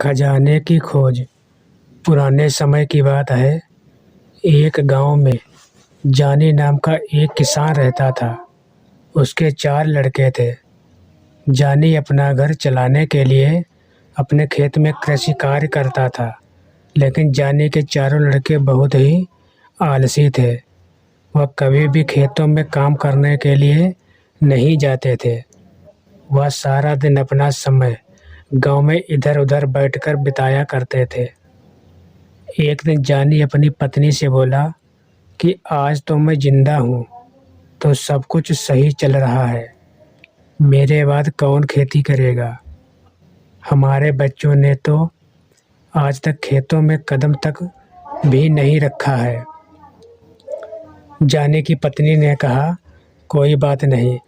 खजाने की खोज। पुराने समय की बात है। एक गांव में जानी नाम का एक किसान रहता था। उसके 4 लड़के थे। जानी अपना घर चलाने के लिए अपने खेत में कृषि कार्य करता था, लेकिन जानी के चारों लड़के बहुत ही आलसी थे। वह कभी भी खेतों में काम करने के लिए नहीं जाते थे। वह सारा दिन अपना समय गांव में इधर उधर बैठकर बिताया करते थे। एक दिन जानी अपनी पत्नी से बोला कि आज तो मैं जिंदा हूँ तो सब कुछ सही चल रहा है। मेरे बाद कौन खेती करेगा? हमारे बच्चों ने तो आज तक खेतों में कदम तक भी नहीं रखा है। जानी की पत्नी ने कहा, कोई बात नहीं,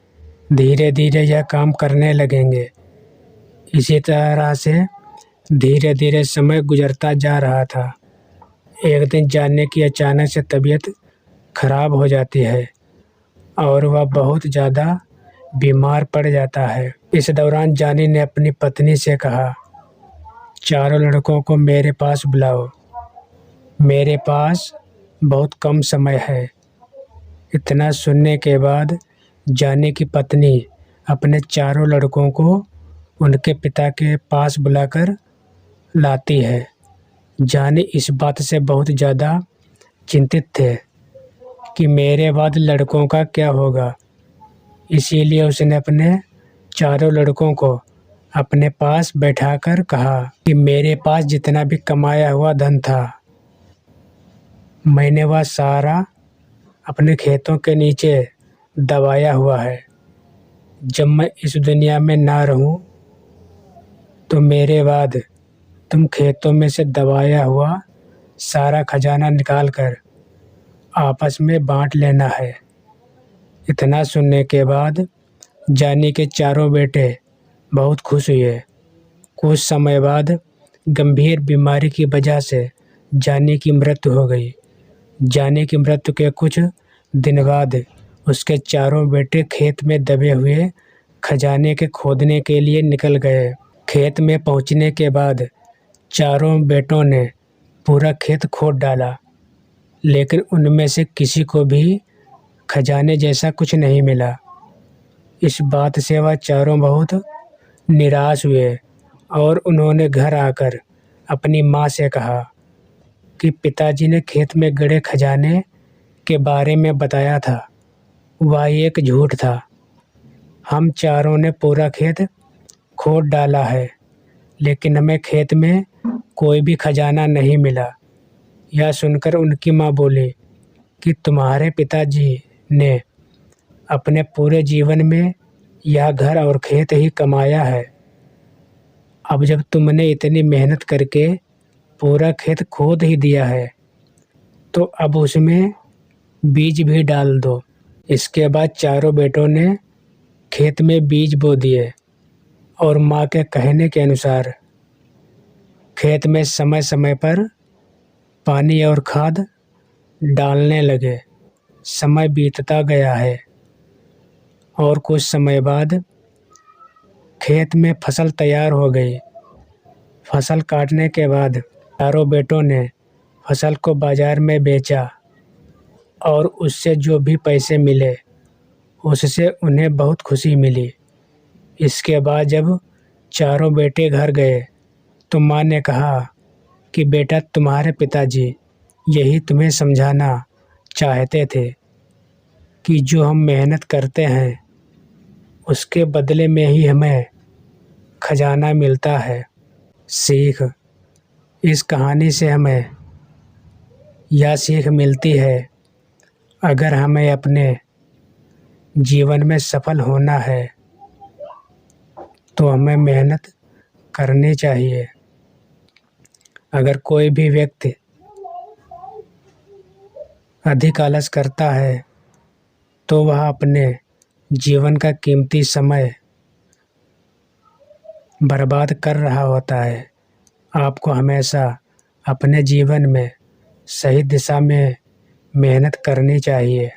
धीरे धीरे यह काम करने लगेंगे। इसी तरह से धीरे धीरे समय गुजरता जा रहा था। एक दिन जानी की अचानक से तबीयत खराब हो जाती है और वह बहुत ज़्यादा बीमार पड़ जाता है। इस दौरान जानी ने अपनी पत्नी से कहा, चारों लड़कों को मेरे पास बुलाओ, मेरे पास बहुत कम समय है। इतना सुनने के बाद जानी की पत्नी अपने चारों लड़कों को उनके पिता के पास बुलाकर लाती है। जानी इस बात से बहुत ज़्यादा चिंतित थे कि मेरे बाद लड़कों का क्या होगा। इसीलिए उसने अपने चारों लड़कों को अपने पास बैठाकर कहा कि मेरे पास जितना भी कमाया हुआ धन था, मैंने वह सारा अपने खेतों के नीचे दबाया हुआ है। जब मैं इस दुनिया में ना रहूं तो मेरे बाद तुम खेतों में से दबाया हुआ सारा खजाना निकालकर आपस में बांट लेना है। इतना सुनने के बाद जानी के चारों बेटे बहुत खुश हुए। कुछ समय बाद गंभीर बीमारी की वजह से जानी की मृत्यु हो गई। जानी की मृत्यु के कुछ दिन बाद उसके चारों बेटे खेत में दबे हुए खजाने के खोदने के लिए निकल गए। खेत में पहुंचने के बाद चारों बेटों ने पूरा खेत खोद डाला, लेकिन उनमें से किसी को भी खजाने जैसा कुछ नहीं मिला। इस बात से वह चारों बहुत निराश हुए और उन्होंने घर आकर अपनी माँ से कहा कि पिताजी ने खेत में गड़े खजाने के बारे में बताया था, वह एक झूठ था। हम चारों ने पूरा खेत खोद डाला है, लेकिन हमें खेत में कोई भी खजाना नहीं मिला। यह सुनकर उनकी माँ बोली कि तुम्हारे पिताजी ने अपने पूरे जीवन में यह घर और खेत ही कमाया है। अब जब तुमने इतनी मेहनत करके पूरा खेत खोद ही दिया है, तो अब उसमें बीज भी डाल दो। इसके बाद चारों बेटों ने खेत में बीज बो दिए और माँ के कहने के अनुसार खेत में समय समय पर पानी और खाद डालने लगे। समय बीतता गया है और कुछ समय बाद खेत में फसल तैयार हो गई। फसल काटने के बाद चारों बेटों ने फसल को बाजार में बेचा और उससे जो भी पैसे मिले उससे उन्हें बहुत खुशी मिली। इसके बाद जब चारों बेटे घर गए तो माँ ने कहा कि बेटा, तुम्हारे पिताजी यही तुम्हें समझाना चाहते थे कि जो हम मेहनत करते हैं उसके बदले में ही हमें खजाना मिलता है। सीख। इस कहानी से हमें यह सीख मिलती है, अगर हमें अपने जीवन में सफल होना है तो हमें मेहनत करनी चाहिए। अगर कोई भी व्यक्ति अधिक आलस करता है तो वह अपने जीवन का कीमती समय बर्बाद कर रहा होता है। आपको हमेशा अपने जीवन में सही दिशा में मेहनत करनी चाहिए।